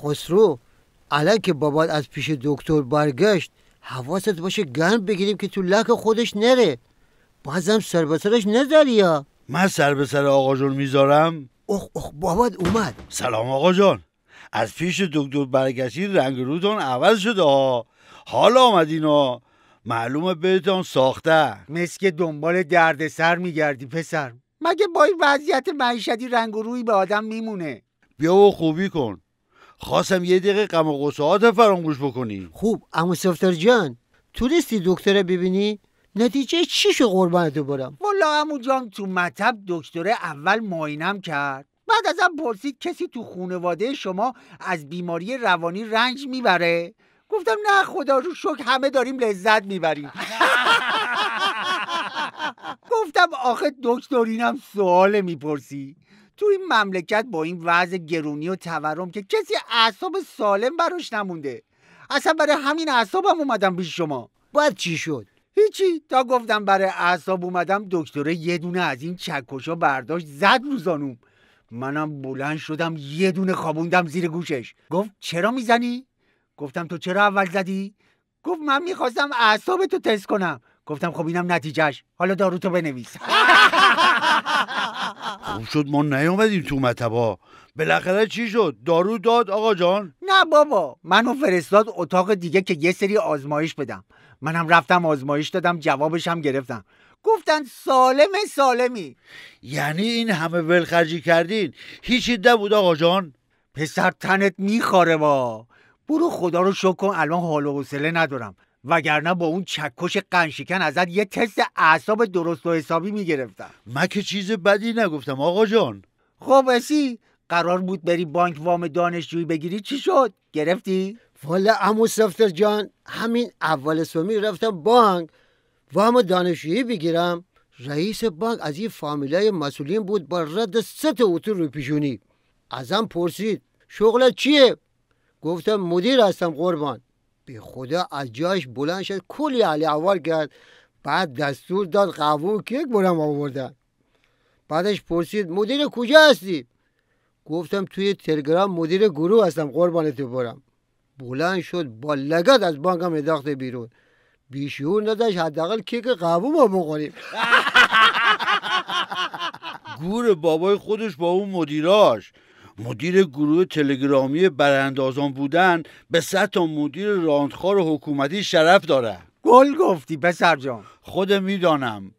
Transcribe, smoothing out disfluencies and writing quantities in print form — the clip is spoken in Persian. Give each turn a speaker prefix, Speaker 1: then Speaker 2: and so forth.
Speaker 1: خسرو، الان که بابات از پیش دکتر برگشت حواست باشه گرم بگیریم که تو لک خودش نره. بازم سر به سرش نذاری یا؟
Speaker 2: من سر به سر آقا جون میذارم؟
Speaker 1: اخ بابات اومد.
Speaker 2: سلام آقا جان. از پیش دکتر برگشتی رنگ روتون عوض شده ها. حالا آمدین ها. معلومه بهتون ساخته.
Speaker 3: مسکه دنبال دردسر میگردی پسر. مگه با این وضعیت معیشتی رنگ و روی به آدم میمونه؟
Speaker 2: بیا و خوبی کن. خواستم یه دقیقه غم و غصه‌هات فراموش بکنی.
Speaker 1: خوب عمو صفدر جان، تونستی دکتر ببینی؟ نتیجه چی شو قربانتو برم؟
Speaker 3: والا عمو جان تو مطب دکتر اول معاینم کرد. بعد ازم پرسید کسی تو خانواده شما از بیماری روانی رنج میبره؟ گفتم نه خدا رو شکر همه داریم لذت میبریم. گفتم آخه دکتر اینم سوال میپرسی؟ تو این مملکت با این وضع گرونی و تورم که کسی اعصاب سالم براش نمونده. اصلا برای همین اعصابم اومدم پیش شما.
Speaker 1: بعد چی شد؟
Speaker 3: هیچی، تا گفتم برای اعصاب اومدم دکتر یه دونه از این چکشا برداشت زد رو زانوم. منم بلند شدم یه دونه خوابوندم زیر گوشش. گفت چرا میزنی؟ گفتم تو چرا اول زدی؟ گفت من میخواستم اعصابتو تست کنم. گفتم خب اینم نتیجهش، حالا داروتو بنویس.
Speaker 2: خوب شد ما نیومدیم تو مطبا. بالاخره چی شد؟ دارو داد آقا جان؟
Speaker 3: نه بابا، منو فرستاد اتاق دیگه که یه سری آزمایش بدم. منم رفتم آزمایش دادم، جوابشم گرفتم. گفتن سالمی.
Speaker 2: یعنی این همه ولخرجی کردین هیچی نبود آقا جان؟
Speaker 3: پسر تنت میخاره با. برو خدا رو شکر کن الان حال و حوصله ندارم، وگرنه با اون چکش قنشکن ازت یه تست اعصاب درست و حسابی میگرفتم.
Speaker 2: من که چیز بدی نگفتم آقا جان.
Speaker 3: خب اسی قرار بود بری بانک وام دانشجویی بگیری، چی شد؟ گرفتی؟
Speaker 1: والا عمو صفدر جان، همین اول سومی رفتم بانک وام دانشجویی بگیرم. رئیس بانک از این فامیلای مسئولین بود با رد 3 تا اتو رو پیشونی. ازم پرسید شغلت چیه؟ گفتم مدیر هستم قربان. به خدا از جایش بلند شد کلی علی اول کرد. بعد دستور داد قهوه و کیک برام آوردن. بعدش پرسید مدیر کجا هستی؟ گفتم توی تلگرام مدیر گروه هستم قربانتو برم. بلند شد با لگد از بانکم انداخت بیرون. بیشعور نداشت حداقل کیک قهوه ما بخوریم.
Speaker 2: گور بابای خودش با اون مدیراش. مدیر گروه تلگرامی براندازان بودن به 100 تا مدیر راندخار حکومتی شرف داره.
Speaker 3: گل گفتی پسر جان.
Speaker 2: خود میدانم.